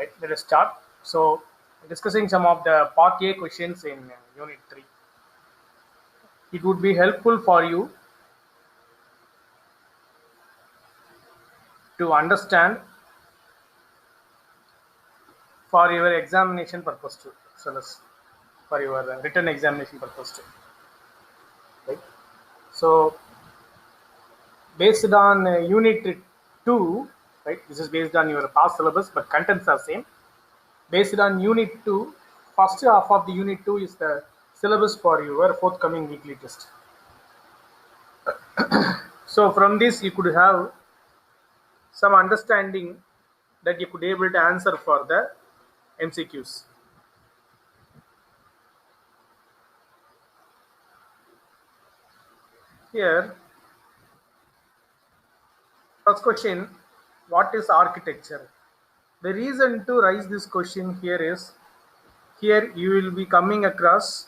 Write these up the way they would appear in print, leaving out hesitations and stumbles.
Right, let us start. So, discussing some of the part A questions in Unit 3. It would be helpful for you to understand for your examination purpose too. So, for your written examination purpose too. Right. So, based on Unit 2, right, this is based on your past syllabus, but contents are same. Based on Unit 2, first half of the Unit 2 is the syllabus for your forthcoming weekly test. So from this you could have some understanding that you could be able to answer for the MCQs. Here, first question, what is architecture? The reason to raise this question here is, here you will be coming across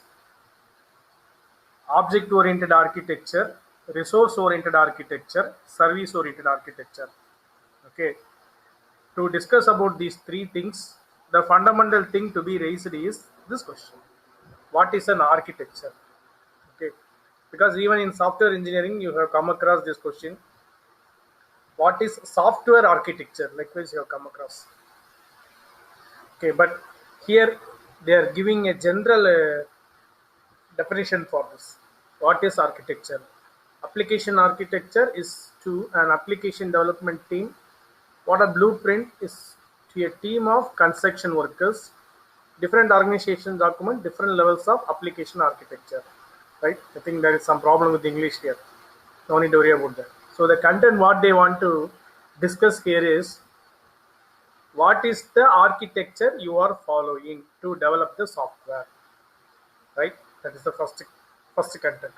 object-oriented architecture, resource-oriented architecture, service-oriented architecture. Okay. To discuss about these three things, the fundamental thing to be raised is this question. What is an architecture? Okay. Because even in software engineering, you have come across this question. What is software architecture? Likewise, you have come across. Okay, but here they are giving a general definition for this. What is architecture? Application architecture is to an application development team. What a blueprint is to a team of construction workers. Different organizations document different levels of application architecture. Right? I think there is some problem with English here. No need to worry about that. So the content what they want to discuss here is, what is the architecture you are following to develop the software? Right? That is the first content.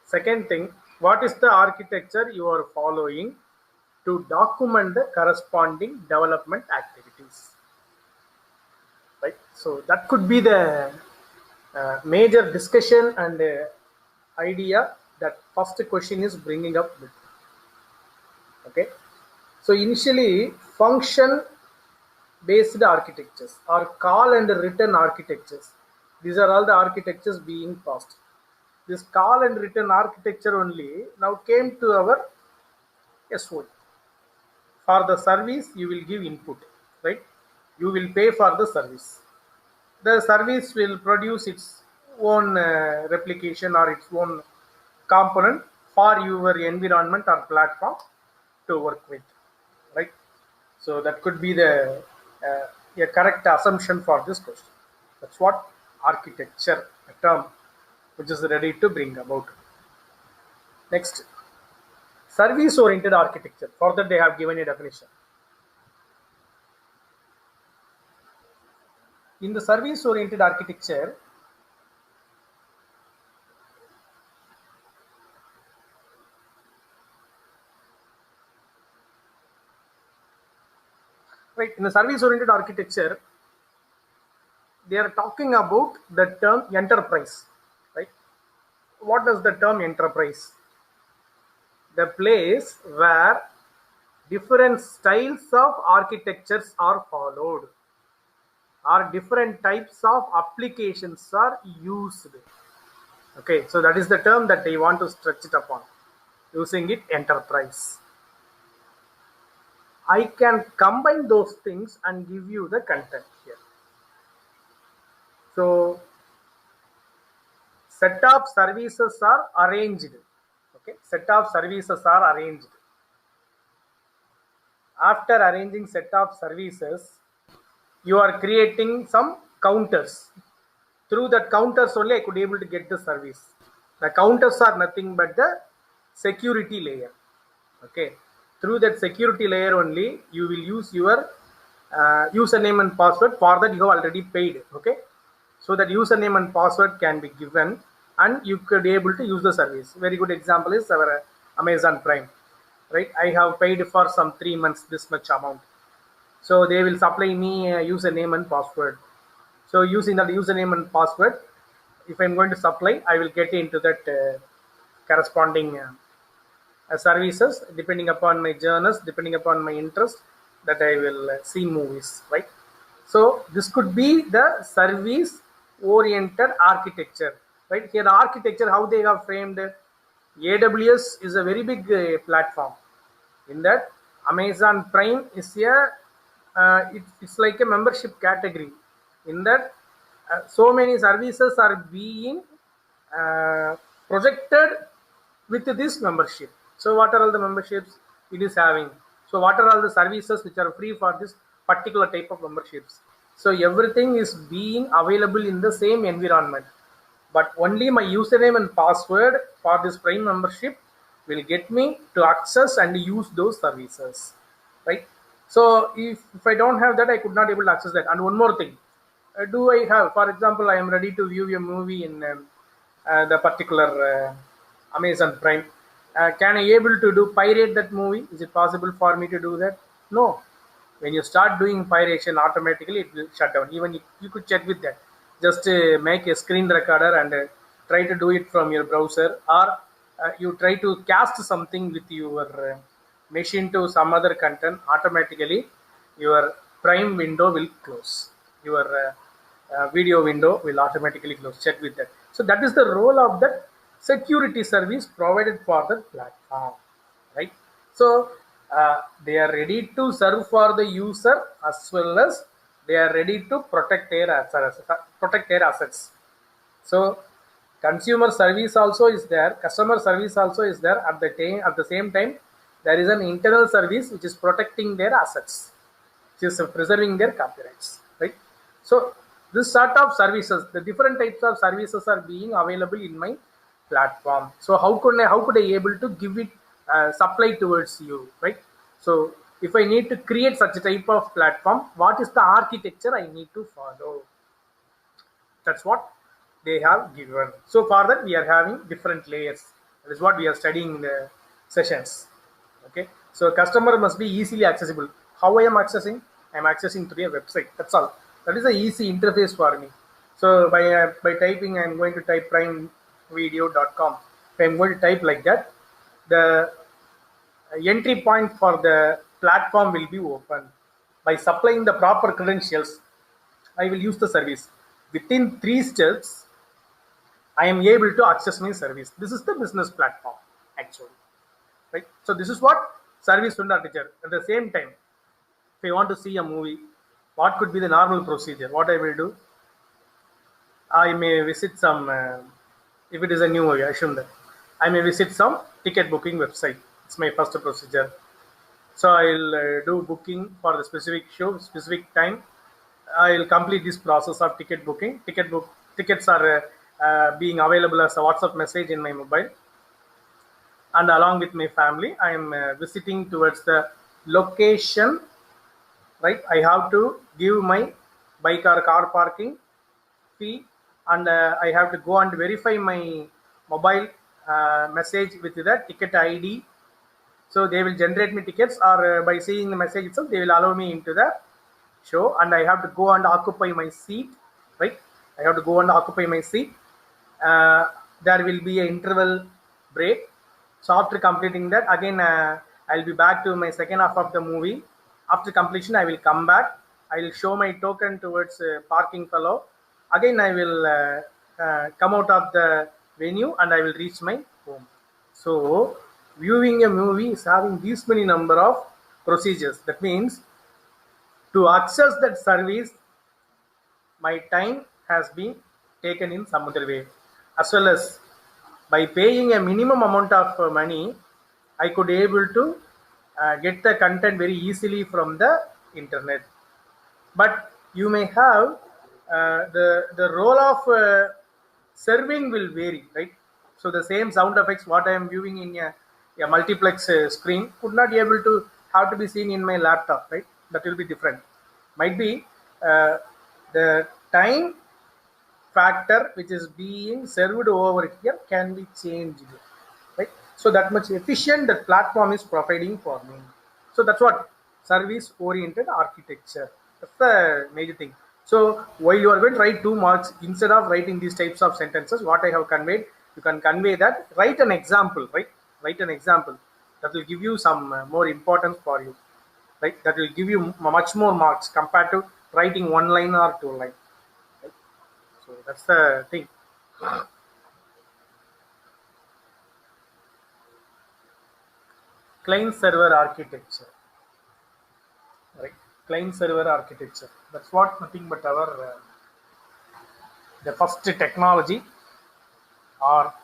Second thing, what is the architecture you are following to document the corresponding development activities? Right? So that could be the major discussion and idea that first question is bringing up with. Okay. So initially, function based architectures or call and return architectures. These are all the architectures being passed. This call and return architecture only now came to our SOA. For the service, you will give input, right? You will pay for the service. The service will produce its own replication or its own component for your environment or platform to work with, right? So that could be the a correct assumption for this question. That's what architecture, a term which is ready to bring about. Next, service-oriented architecture. For that, they have given a definition. In the service-oriented architecture, right, in the service-oriented architecture, they are talking about the term enterprise, right? What does the term enterprise? The place where different styles of architectures are followed, or different types of applications are used. Okay, so that is the term that they want to stretch it upon, using it enterprise. I can combine those things and give you the content here. So, set of services are arranged. Okay, set of services are arranged. After arranging set of services, you are creating some counters. Through that counters only I could be able to get the service. The counters are nothing but the security layer. Okay. Through that security layer only, you will use your username and password. For that you have already paid. Okay. So that username and password can be given and you could be able to use the service. Very good example is our Amazon Prime. Right. I have paid for some 3 months this much amount. So they will supply me a username and password. So using that username and password, if I'm going to supply, I will get into that corresponding services depending upon my journals, depending upon my interest, that I will see movies, right? So this could be the service oriented architecture, right? Here the architecture, how they have framed, AWS is a very big platform. In that, Amazon Prime is it's like a membership category. In that, so many services are being uh, projected with this membership. So what are all the memberships it is having? So what are all the services which are free for this particular type of memberships? So everything is being available in the same environment, but only my username and password for this Prime membership will get me to access and use those services, right? So if I don't have that, I could not able to access that. And one more thing, do I have, for example, I am ready to view a movie in the particular Amazon Prime. Can I able to do pirate that movie? Is it possible for me to do that? No. When you start doing piratation, automatically it will shut down. Even if you could check with that, just make a screen recorder and try to do it from your browser, or you try to cast something with your machine to some other content. Automatically your Prime window will close, your video window will automatically close. Check with that. So that is the role of that security service provided for the platform, right? So they are ready to serve for the user, as well as they are ready to protect their assets. So consumer service also is there, customer service also is there. At the same time, there is an internal service which is protecting their assets, which is preserving their copyrights, right? So this sort of services, the different types of services are being available in my platform. So how could I able to give it supply towards you, right? So if I need to create such a type of platform, what is the architecture I need to follow? That's what they have given. So for that, we are having different layers. That is what we are studying in the sessions. Okay. So customer must be easily accessible. How I am accessing? I am accessing through a website. That's all. That is the easy interface for me. So by typing, I am going to type primevideo.com. If I am going to type like that, the entry point for the platform will be open. By supplying the proper credentials, I will use the service. Within 3 steps, I am able to access my service. This is the business platform, actually, right? So this is what service window architecture. At the same time, if I want to see a movie, what could be the normal procedure? What I will do? I may visit some, if it is a new movie, I assume that I may visit some ticket booking website. It's my first procedure. So I'll do booking for the specific show, specific time. I'll complete this process of ticket booking. Tickets are being available as a WhatsApp message in my mobile, and along with my family, I am visiting towards the location. Right, I have to give my bike or car parking fee, and I have to go and verify my mobile message with the ticket ID. So they will generate me tickets, or by seeing the message itself, they will allow me into the show, and I have to go and occupy my seat. Right, I have to go and occupy my seat. There will be an interval break. So after completing that, again I'll be back to my second half of the movie. After completion, I will come back. I will show my token towards parking fellow. Again, I will come out of the venue and I will reach my home. So viewing a movie is having this many number of procedures. That means to access that service, my time has been taken in some other way, as well as by paying a minimum amount of money, I could able to get the content very easily from the internet. But you may have the role of serving will vary, right? So the same sound effects what I am viewing in a multiplex screen could not be able to have to be seen in my laptop, right? That will be different. Might be the time factor which is being served over here can be changed, right? So that much efficient that platform is providing for me. So that's what service oriented architecture. That's the major thing. So while you are going to write 2 marks, instead of writing these types of sentences, what I have conveyed, you can convey that. Write an example, right? Write an example that will give you some more importance for you, right? That will give you much more marks compared to writing one line or two line. Right? So that's the thing. Client server architecture, right? Client server architecture. That's what nothing but our the first technology or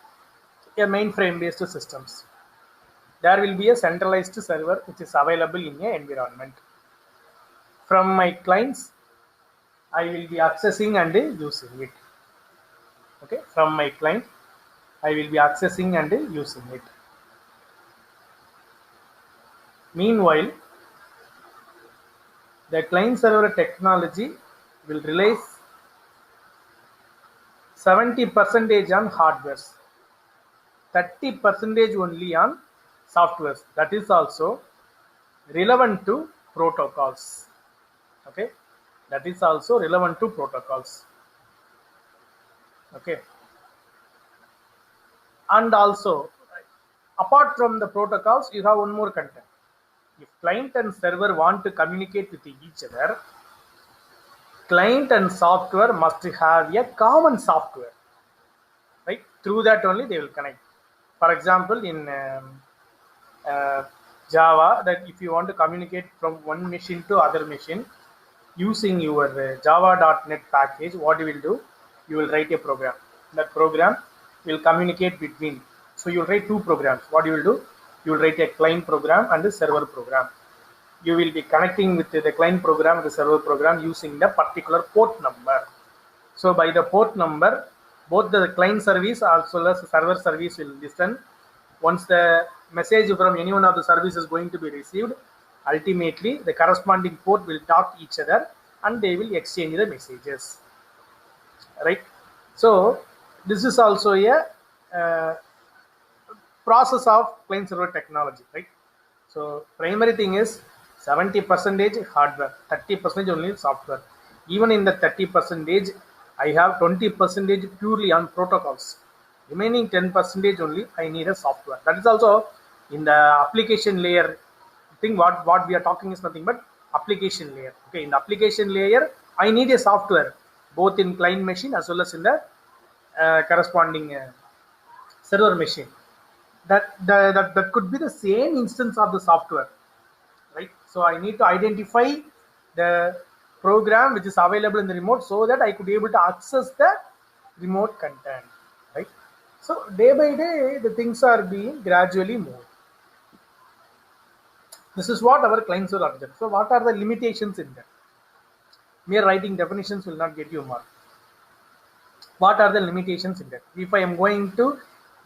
a mainframe based systems. There will be a centralized server which is available in a environment. From my clients, I will be accessing and using it. Okay, from my client, I will be accessing and using it. Meanwhile, the client server technology will rely 70% on hardware, 30% only on software. That is also relevant to protocols. Okay, that is also relevant to protocols. Okay, and also apart from the protocols, you have one more content. If client and server want to communicate with each other, client and software must have a common software, right? Through that only they will connect. For example, in Java, that if you want to communicate from one machine to other machine using your java.net package, what you will do, you will write a program. That program will communicate between. So you will write two programs. What you will do, you will write a client program and a server program. You will be connecting with the client program and the server program using the particular port number. So by the port number, both the client service as well as the server service will listen. Once the message from any one of the service is going to be received, ultimately the corresponding port will talk to each other and they will exchange the messages, right? So this is also a process of client server technology, right? So primary thing is 70% hardware, 30% only software. Even in the 30%, I have 20% purely on protocols. Remaining 10% only I need a software. That is also in the application layer thing. What we are talking is nothing but application layer. Okay, in the application layer, I need a software both in client machine as well as in the corresponding server machine. That could be the same instance of the software, right? So I need to identify the program which is available in the remote so that I could be able to access the remote content, right? So day by day, the things are being gradually moved. This is what our clients will object. So what are the limitations in that? Mere writing definitions will not get you mark. What are the limitations in that? If I am going to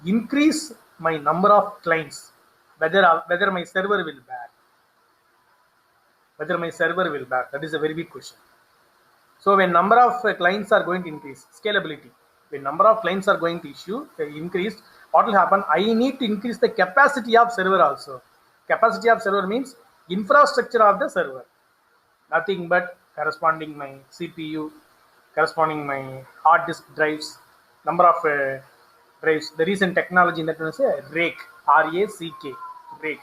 increase my number of clients, whether my server will bear, that is a very big question. So when number of clients are going to increase, scalability, when number of clients are going to increase, what will happen? I need to increase the capacity of server also. Capacity of server means infrastructure of the server. Nothing but corresponding my CPU, corresponding my hard disk drives, number of drives. The recent technology in that one is a rake, R-A-C-K, rake.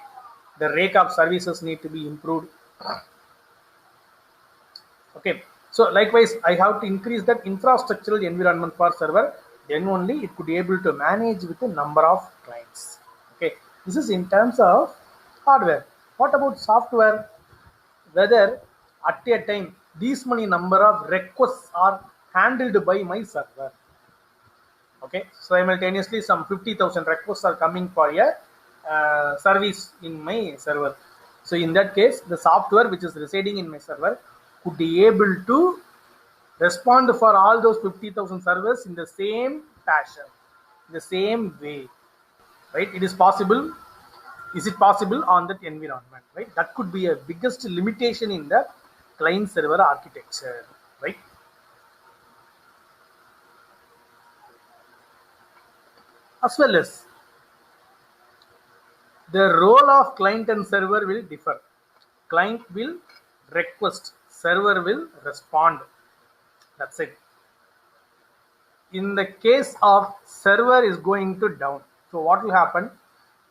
The rake of services need to be improved. Okay, so likewise, I have to increase that infrastructural environment for server. Then only it could be able to manage with a number of clients. Okay, this is in terms of hardware. What about software? Whether at a time these many number of requests are handled by my server. Okay, simultaneously some 50,000 requests are coming for a service in my server. So in that case, the software which is residing in my server could be able to respond for all those 50,000 servers in the same fashion, in the same way, right? It is possible. Is it possible on that environment, right? That could be a biggest limitation in the client server architecture, right? As well as the role of client and server will differ. Client will request, server will respond. That's it. In the case of server is going to down, so what will happen?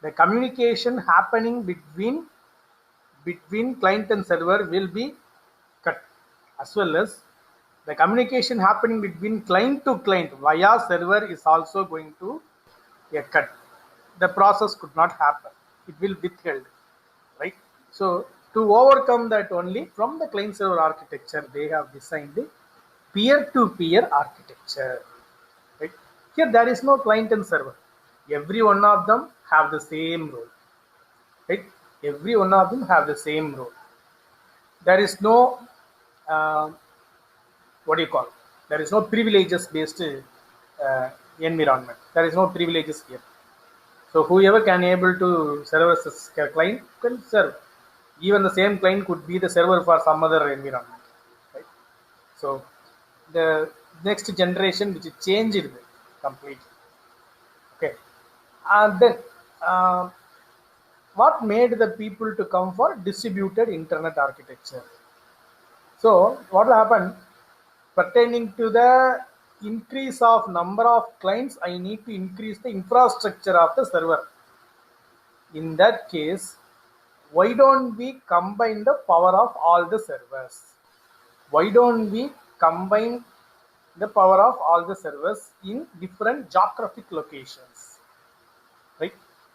The communication happening between client and server will be cut. as well as the communication happening between client to client via server is also going to a cut. The process could not happen. It will withheld, right? So to overcome that, only from the client server architecture, they have designed the peer-to-peer architecture, right? Here there is no client and server. Every one of them have the same role, right? Every one of them have the same role. There is no what do you call? There is no privileges based environment. There is no privileges here. So whoever can able to serve as a client can serve. Even the same client could be the server for some other environment, right? So the next generation which changed it completely. Okay, and then what made the people to come for distributed internet architecture? So what will happen? Pertaining to the increase of number of clients, I need to increase the infrastructure of the server. In that case, why don't we combine the power of all the servers? Why don't we combine the power of all the servers in different geographic locations, right?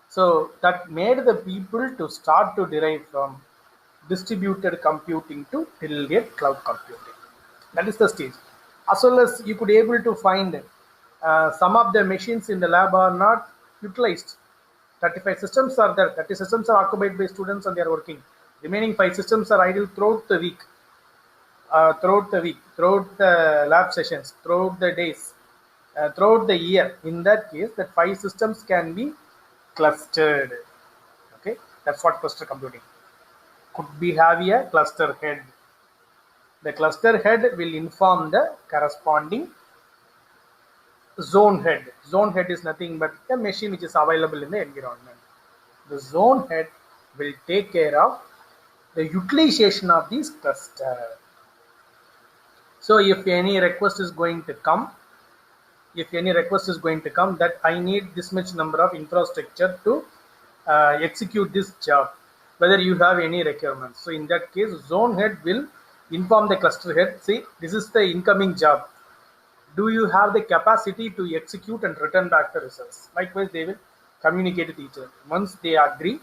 So that made the people to start to derive from distributed computing to till cloud computing. That is the stage. As well as you could able to find some of the machines in the lab are not utilized. 35 systems are there. 30 systems are occupied by students and they are working. Remaining 5 systems are idle throughout the week. Throughout the lab sessions, throughout the days, throughout the year. In that case, that 5 systems can be clustered. Okay, that's what cluster computing. Could be have a cluster head. The cluster head will inform the corresponding zone head. Zone head is nothing but a machine which is available in the environment. The zone head will take care of the utilization of these cluster. So if any request is going to come, that I need this much number of infrastructure to execute this job, whether you have any requirements. So in that case, zone head will inform the cluster head, see, this is the incoming job. Do you have the capacity to execute and return back the results? Likewise, they will communicate with each other. Once they agree,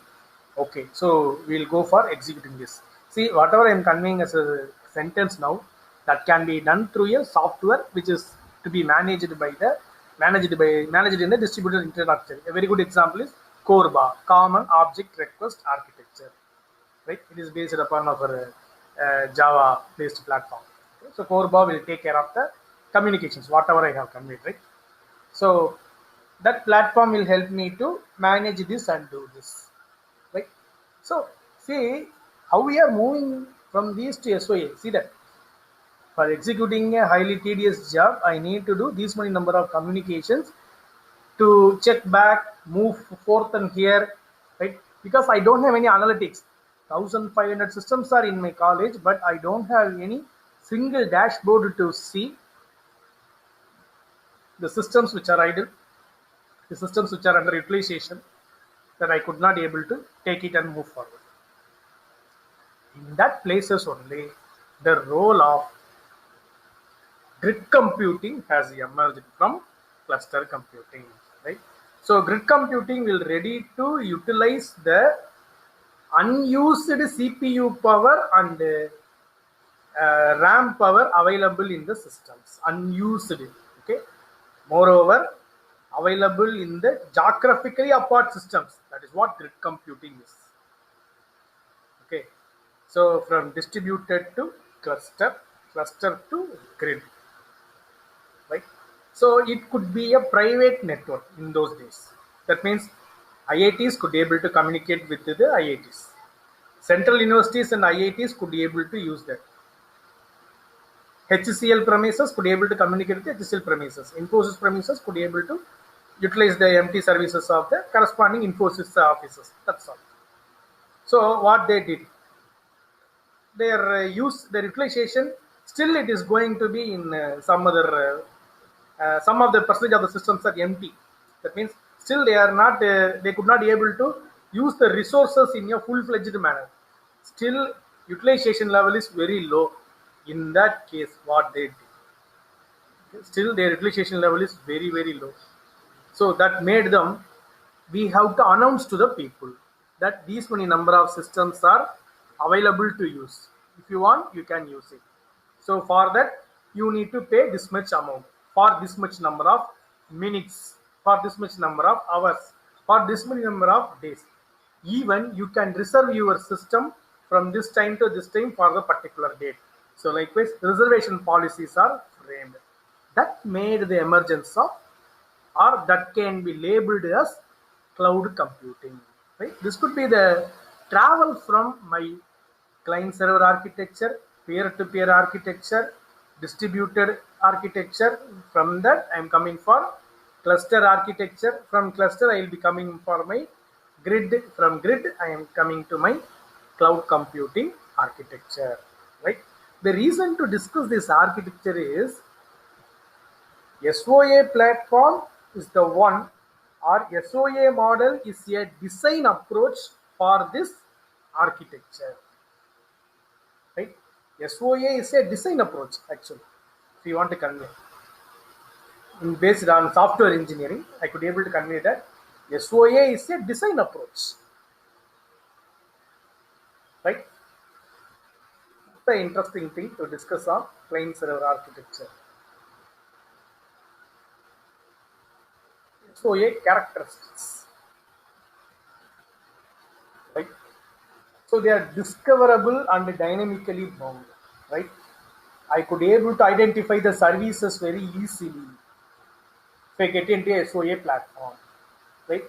okay, so we'll go for executing this. See, whatever I am conveying as a sentence now, that can be done through a software which is to be managed in the distributed internet architecture. A very good example is CORBA, Common Object Request Architecture. Right? It is based upon our Java-based platform. Okay? So CORBA will take care of the communications, whatever I have conveyed. Right? So that platform will help me to manage this and do this. Right? So see how we are moving from these to SOA. See that. For executing a highly tedious job, I need to do this many number of communications to check back, move forth and here, right? Because I don't have any analytics. 1,500 systems are in my college, but I don't have any single dashboard to see the systems which are idle, the systems which are under utilization, that I could not able to take it and move forward. In that places only, the role of grid computing has emerged from cluster computing, right? So grid computing will ready to utilize the unused CPU power and RAM power available in the systems, unused, okay? Moreover, available in the geographically apart systems. That is what grid computing is, okay? So from distributed to cluster, cluster to grid. Right? So it could be a private network in those days. That means IITs could be able to communicate with the IITs. Central universities and IITs could be able to use that. HCL premises could be able to communicate with the HCL premises. Infosys premises could be able to utilize the empty services of the corresponding Infosys offices. That's all. So what they did, their utilization, still it is going to be in some other some of the percentage of the systems are empty. That means still they are not they could not be able to use the resources in a full-fledged manner. Still utilization level is very low. In that case, what they did, still their utilization level is very, very low. So that made them, we have to announce to the people that these many number of systems are available to use. If you want, you can use it. So for that, you need to pay this much amount for this much number of minutes, for this much number of hours, for this many number of days. Even you can reserve your system from this time to this time for the particular date. So likewise, reservation policies are framed. That made the emergence of, or that can be labeled as, cloud computing. Right? This could be the travel from my client server architecture, peer-to-peer architecture, distributed architecture. From that, I am coming for cluster architecture. From cluster, I will be coming for my grid. From grid, I am coming to my cloud computing architecture. Right? The reason to discuss this architecture is SOA platform is the one, or SOA model is a design approach for this architecture. Right? SOA is a design approach actually. If you want to convey, based on software engineering, I could be able to convey that SOA is a design approach. Right? The interesting thing to discuss on client server architecture. SOA characteristics. Right? So they are discoverable and dynamically bound. Right? I could be able to identify the services very easily if I get into a SOA platform. Right?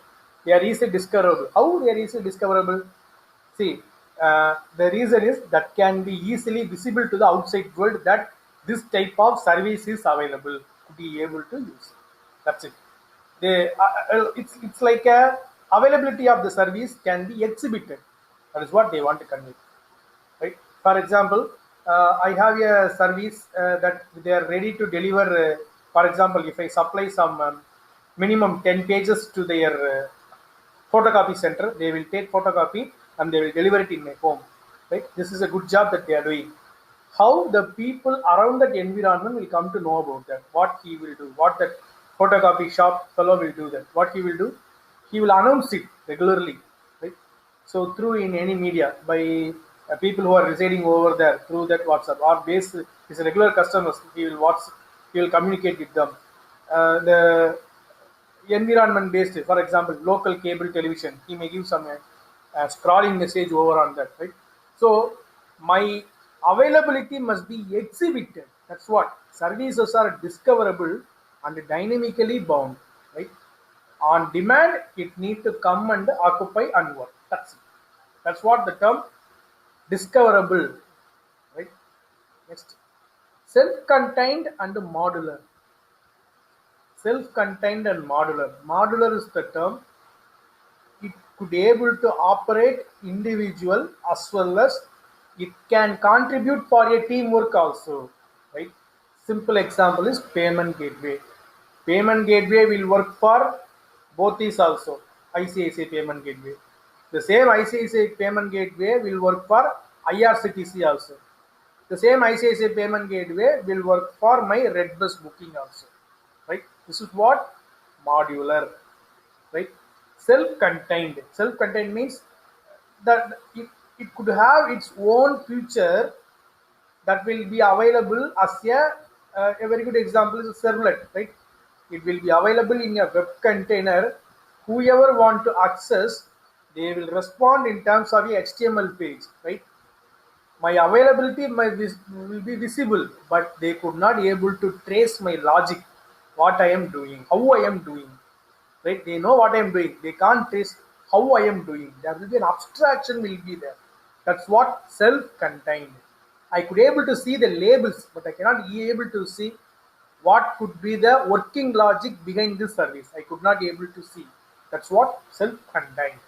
They are easily discoverable. How they are easily discoverable? See, the reason is that can be easily visible to the outside world that this type of service is available to be able to use. That's it. It's like a availability of the service can be exhibited. That is what they want to convey. Right? For example, I have a service that they are ready to deliver. For example, if I supply some minimum 10 pages to their photocopy center, they will take photocopy and they will deliver it in my home. Right? This is a good job that they are doing. How the people around that environment will come to know about that, what he will do, what that photocopy shop fellow will do, that what he will do, he will announce it regularly. Right? So through in any media, by people who are residing over there, through that WhatsApp, or base is regular customers, he will communicate with them. The environment based, for example, local cable television, he may give some scrolling message over on that. Right? So my availability must be exhibited. That's what services are discoverable and dynamically bound. Right? On demand, it need to come and occupy and work. That's it. That's what the term discoverable. Right? Next, self-contained and modular. Self-contained and modular. Modular is the term. It could be able to operate individual as well as it can contribute for a teamwork also. Right? Simple example is payment gateway. Payment gateway will work for both these also. ICICI payment gateway. The same ICICI payment gateway will work for IRCTC also. The same ICICI payment gateway will work for my Redbus booking also. Right? This is what modular. Right? Self-contained. Self-contained means that it could have its own feature that will be available as a very good example is a servlet. Right? It will be available in a web container. Whoever want to access, they will respond in terms of a HTML page. Right? My availability will be visible, but they could not be able to trace my logic, what I am doing, how I am doing. Right? They know what I am doing. They can't trace how I am doing. There will be an abstraction will be there. That's what self-contained. I could be able to see the labels, but I cannot be able to see what could be the working logic behind this service. I could not be able to see. That's what self-contained.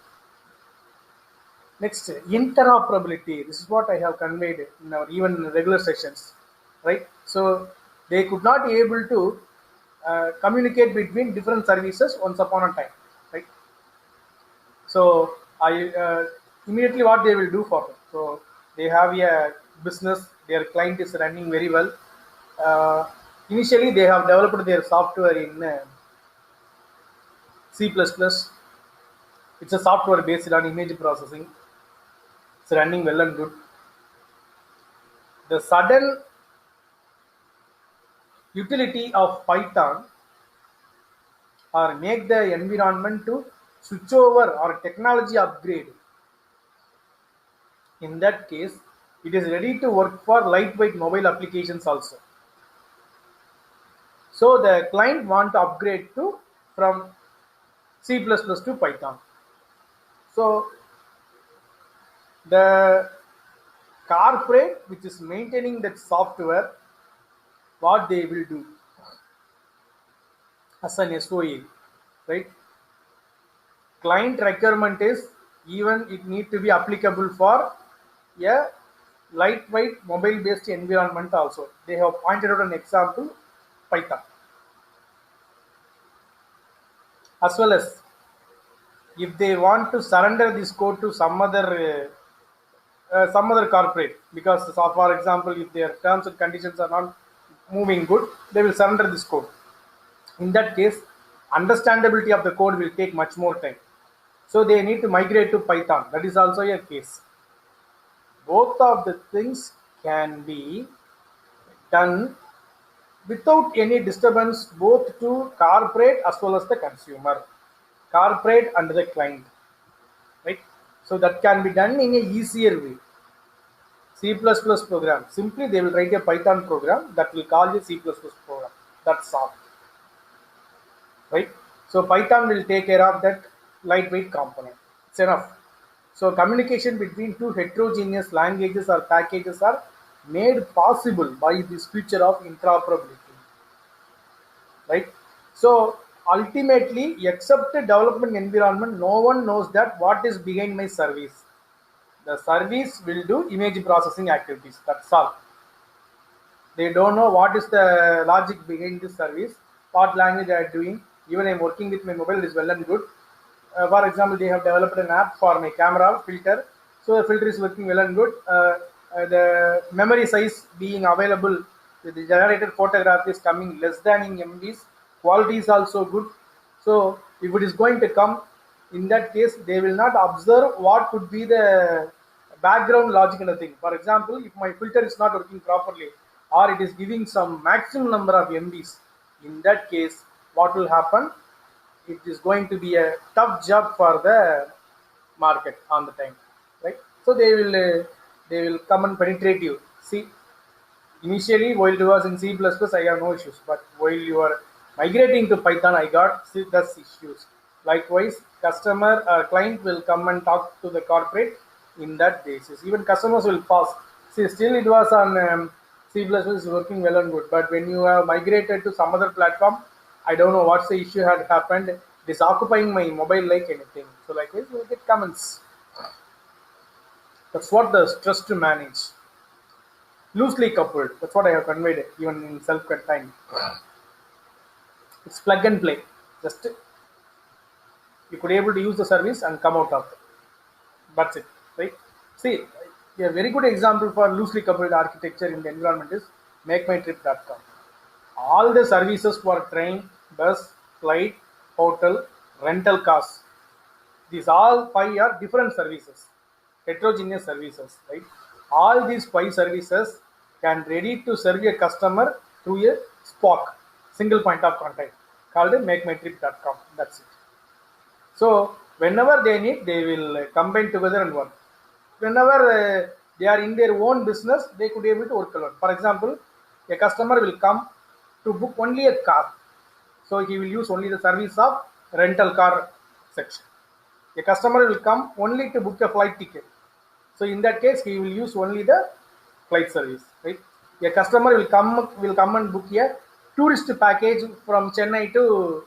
Next, interoperability. This is what I have conveyed in our even regular sessions. Right? So they could not be able to communicate between different services once upon a time. Right? So I immediately what they will do for them. So they have a business, their client is running very well. Initially, they have developed their software in C++. It's a software based on image processing. It's running well and good. The sudden utility of Python or make the environment to switch over or technology upgrade. In that case, it is ready to work for lightweight mobile applications also. So the client want to upgrade to from C++ to Python. So the corporate which is maintaining that software, what they will do as an SOA, right? Client requirement is even it need to be applicable for a lightweight mobile based environment also. They have pointed out an example, Python. As well as if they want to surrender this code to some other corporate, because for example, if their terms and conditions are not moving good, they will surrender this code. In that case, understandability of the code will take much more time. So they need to migrate to Python. That is also a case. Both of the things can be done without any disturbance both to corporate as well as the consumer, corporate and the client, right? So that can be done in a easier way. C++ program, simply they will write a Python program that will call a C++ program. That's all, right? So Python will take care of that lightweight component. It's enough. So communication between two heterogeneous languages or packages are made possible by this feature of interoperability, right? So ultimately, except the development environment, no one knows that what is behind my service. The service will do image processing activities. That's all. They don't know what is the logic behind this service, what language they are doing. Even I'm working with my mobile is well and good. For example, they have developed an app for my camera filter. So the filter is working well and good. The memory size being available, the generated photograph is coming less than in MBs. Quality is also good. So if it is going to come, in that case, they will not observe what could be the background logic and the thing. For example, if my filter is not working properly or it is giving some maximum number of MBs, in that case, what will happen? It is going to be a tough job for the market on the time, right? So they will come and penetrate you. See, initially while it was in C++, I have no issues, but while you are migrating to Python, I got those issues. Likewise, client will come and talk to the corporate in that basis. Even customers will pass. See, still it was on C++ is working well and good, but when you have migrated to some other platform, I don't know what's the issue had happened. It is occupying my mobile like anything. So likewise, you will get comments. That's what the stress to manage. Loosely coupled. That's what I have conveyed even in self-contained. It's plug and play. Just you could able to use the service and come out of it. That's it, right? See, a very good example for loosely coupled architecture in the environment is MakeMyTrip.com. All the services for train, bus, flight, hotel, rental cars. These all 5 are different services, heterogeneous services, right? All these 5 services can ready to serve a customer through a SPOC, single point of contact, called MakeMyTrip.com. That's it. So whenever they need, they will combine together and work. Whenever they are in their own business, they could be able to work alone. For example, a customer will come to book only a car. So he will use only the service of rental car section. A customer will come only to book a flight ticket. So in that case, he will use only the flight service, right? A customer will come and book a tourist package from Chennai to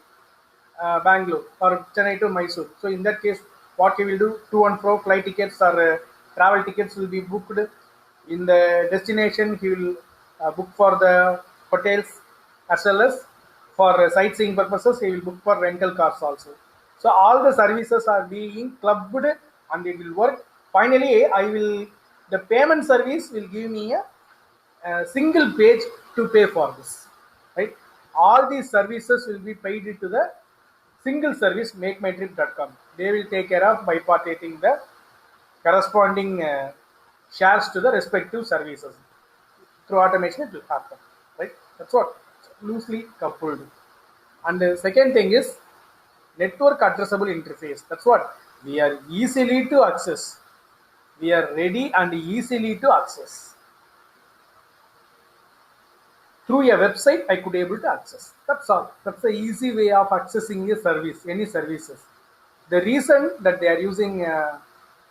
Bangalore or Chennai to Mysore. So in that case, what he will do, to and fro flight tickets or travel tickets will be booked. In the destination, he will book for the hotels as well as for sightseeing purposes. He will book for rental cars also. So all the services are being clubbed and it will work. Finally, I will the payment service will give me a single page to pay for this, right? All these services will be paid to the single service makemytrip.com. They will take care of bipartiting the corresponding shares to the respective services. Through automation it will happen, right? That's what, loosely coupled. And the second thing is network addressable interface. That's what, we are easily to access. We are ready and easily to access. Through a website, I could able to access. That's all. That's the easy way of accessing a service, any services. The reason that they are using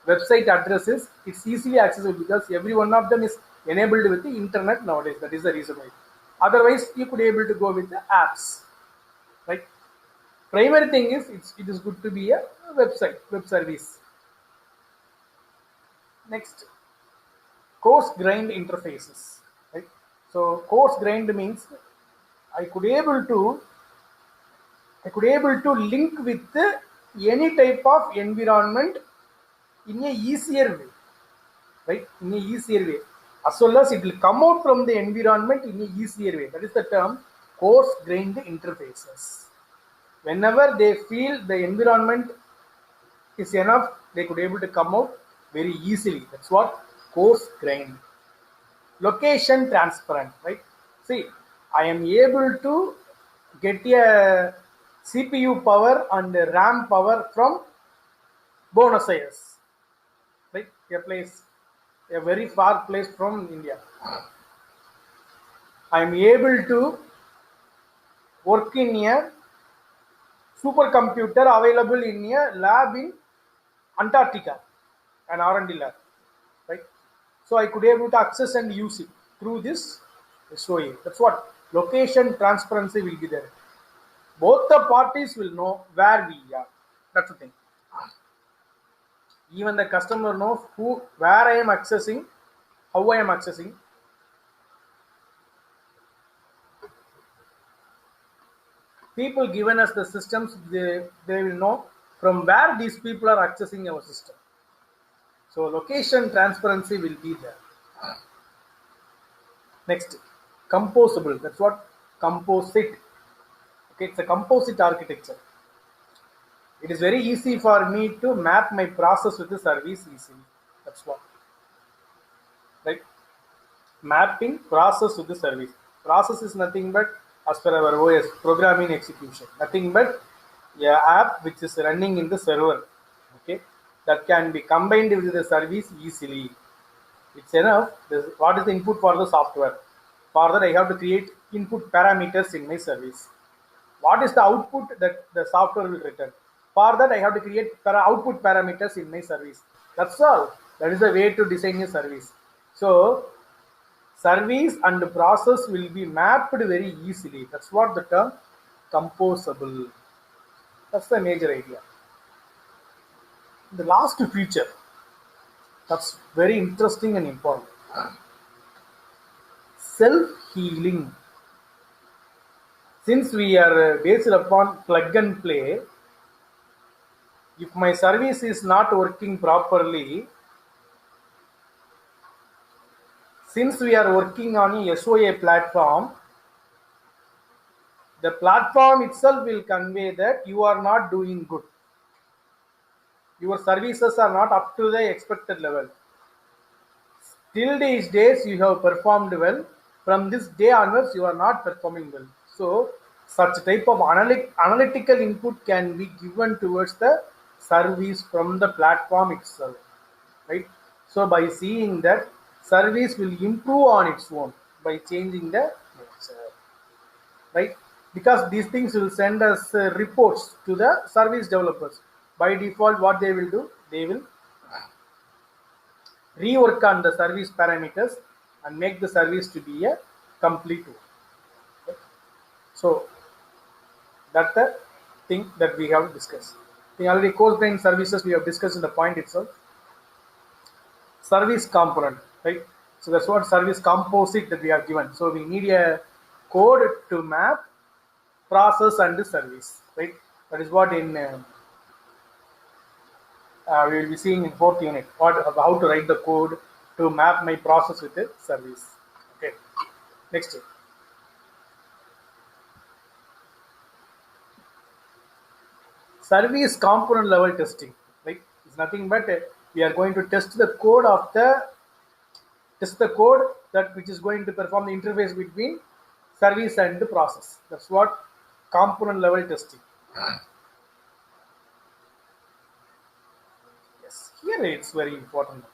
website addresses, it's easily accessible because every one of them is enabled with the internet nowadays. That is the reason why. Otherwise, you could able to go with the apps, right? Primary thing is it is good to be a website, web service. Next, coarse grained interfaces, right? So coarse grained means I could able to link with any type of environment in a easier way, right? In a easier way, as well as it will come out from the environment in a easier way. That is the term coarse grained interfaces. Whenever they feel the environment is enough, they could able to come out very easily. That's what coarse grained. Location transparent, right? See, I am able to get a CPU power and RAM power from Buenos Aires, right? A very far place from India. I am able to work in a supercomputer available in a lab in Antarctica, an R&D lab, right? So I could able to access and use it through this SOA. That's what, location transparency will be there. Both the parties will know where we are. That's the thing. Even the customer knows where I am accessing, how I am accessing. People given us the systems, they will know from where these people are accessing our system. So location transparency will be there. Next, composable. That's what, composite. Okay, it's a composite architecture. It is very easy for me to map my process with the service easily. That's what, right? Mapping process with the service. Process is nothing but, as per our OS, programming execution. Nothing but a app which is running in the server. Okay, that can be combined with the service easily. It's enough. What is the input for the software? For that, I have to create input parameters in my service. What is the output that the software will return? For that, I have to create output parameters in my service. That's all. That is the way to design a service. So, service and process will be mapped very easily. That's what the term composable. That's the major idea. The last feature, that's very interesting and important. Self-healing. Since we are based upon plug and play, if my service is not working properly, since we are working on a SOA platform, the platform itself will convey that you are not doing good. Your services are not up to the expected level. Till these days you have performed well. From this day onwards you are not performing well. So such type of analytical input can be given towards the service from the platform itself, right? So by seeing that, service will improve on its own by changing the nature, right? Because these things will send us reports to the service developers. By default, what they will do, they will rework on the service parameters and make the service to be a complete one. Okay? So that's the thing that we have discussed. The already coarse-grained services we have discussed in the point itself. Service component, right? So that's what service composite that we have given. So we need a code to map process and the service, right? That is what in we will be seeing in 4th unit. How to write the code to map my process with a service. Okay, next. Service component level testing, right? It's nothing but we are going to test the code that which is going to perform the interface between service and the process. That's what component level testing. Yes, here it's very important.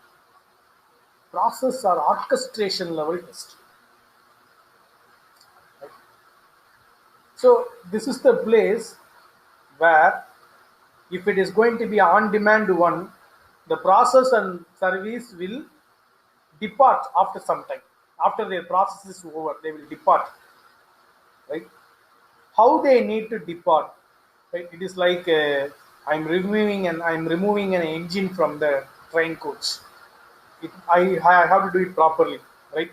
Process or orchestration level testing. Right? So this is the place where if it is going to be on demand one, the process and service will depart after some time. After their process is over, they will depart. Right? How they need to depart? Right? It is like I'm removing an engine from the train coach. I have to do it properly, right?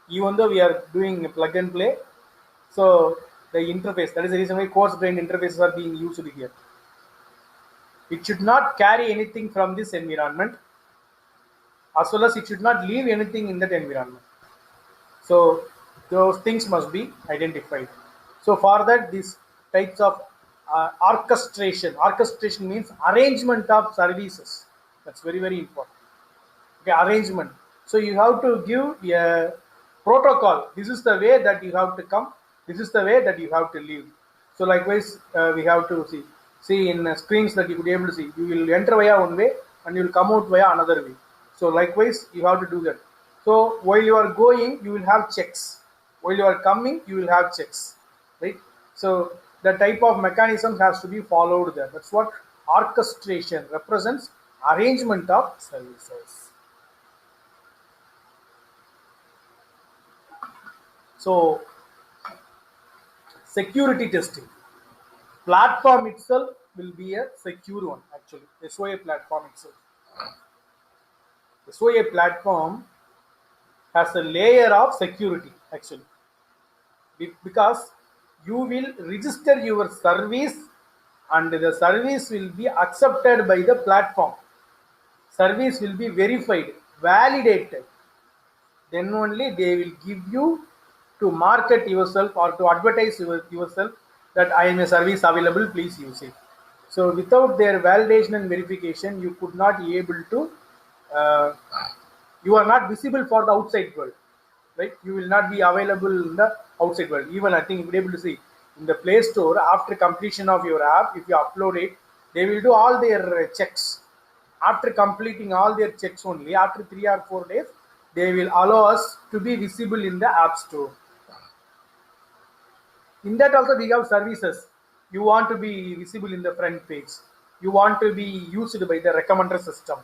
Even though we are doing plug and play, so the interface, that is the reason why coarse grained interfaces are being used here. It should not carry anything from this environment, as well as it should not leave anything in that environment. So those things must be identified. So for that, these types of orchestration means arrangement of services. That's very, very important. Okay, arrangement. So you have to give a protocol. This is the way that you have to come. This is the way that you have to leave. So likewise, we have to see in screens that you could be able to see. You will enter via one way and you will come out via another way. So likewise, you have to do that. So while you are going, you will have checks. While you are coming, you will have checks, right? So the type of mechanism has to be followed there. That's what orchestration represents, arrangement of services. So security testing. Platform itself will be a secure one, actually. SOA platform itself. SOA platform has a layer of security, actually, because you will register your service and the service will be accepted by the platform. Service will be verified, validated. Then only they will give you to market yourself or to advertise yourself that I am a service available, please use it. So without their validation and verification, you could not be able to, you are not visible for the outside world, right? You will not be available in the outside world. Even I think you will be able to see in the Play Store, after completion of your app, if you upload it, they will do all their checks. After completing all their checks only, after 3 or 4 days, they will allow us to be visible in the App Store. In that also we have services. You want to be visible in the front page. You want to be used by the recommender system.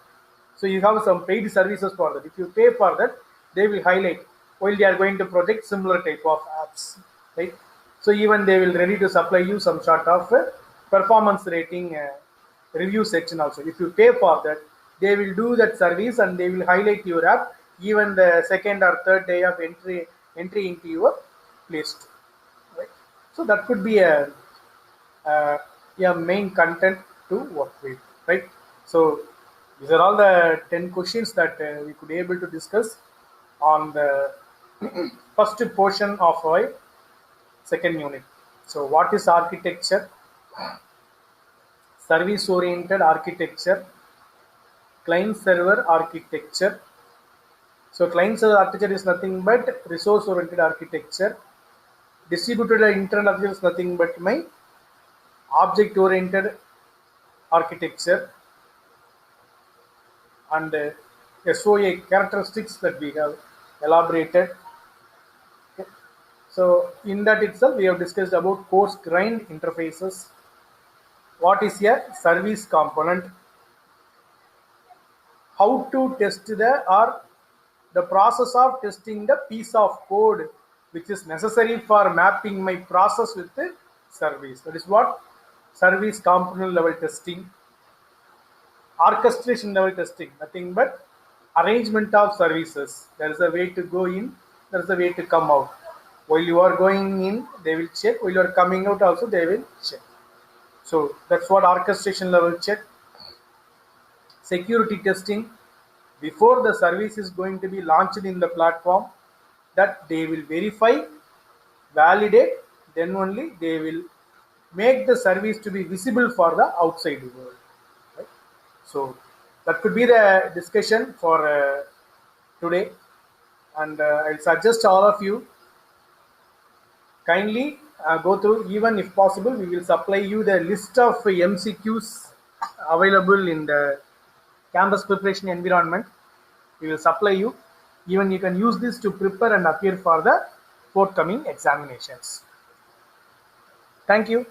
So you have some paid services for that. If you pay for that, they will highlight while they are going to project similar type of apps, right? So even they will ready to supply you some sort of performance rating review section also. If you pay for that, they will do that service and they will highlight your app even the second or third day of entry into your Play Store. Right? So that could be a main content to work with, right? So these are all the 10 questions that we could be able to discuss on the first portion of our second unit. So what is architecture? Service oriented architecture, client server architecture. So client server architecture is nothing but resource oriented architecture. Distributed internet architecture is nothing but my object oriented architecture, and SOA characteristics that we have elaborated. Okay. So in that itself we have discussed about coarse grained interfaces. What is a service component? How to test the process of testing the piece of code which is necessary for mapping my process with the service. That is what service component level testing. Orchestration level testing, nothing but arrangement of services. There is a way to go in, there is a way to come out. While you are going in, they will check. While you are coming out also, they will check. So that's what orchestration level check. Security testing, before the service is going to be launched in the platform, that they will verify, validate, then only they will make the service to be visible for the outside world. Right? So that could be the discussion for today, and I'll suggest all of you kindly go through. Even if possible, we will supply you the list of MCQs available in the campus preparation environment. We will supply you. Even you can use this to prepare and appear for the forthcoming examinations. Thank you.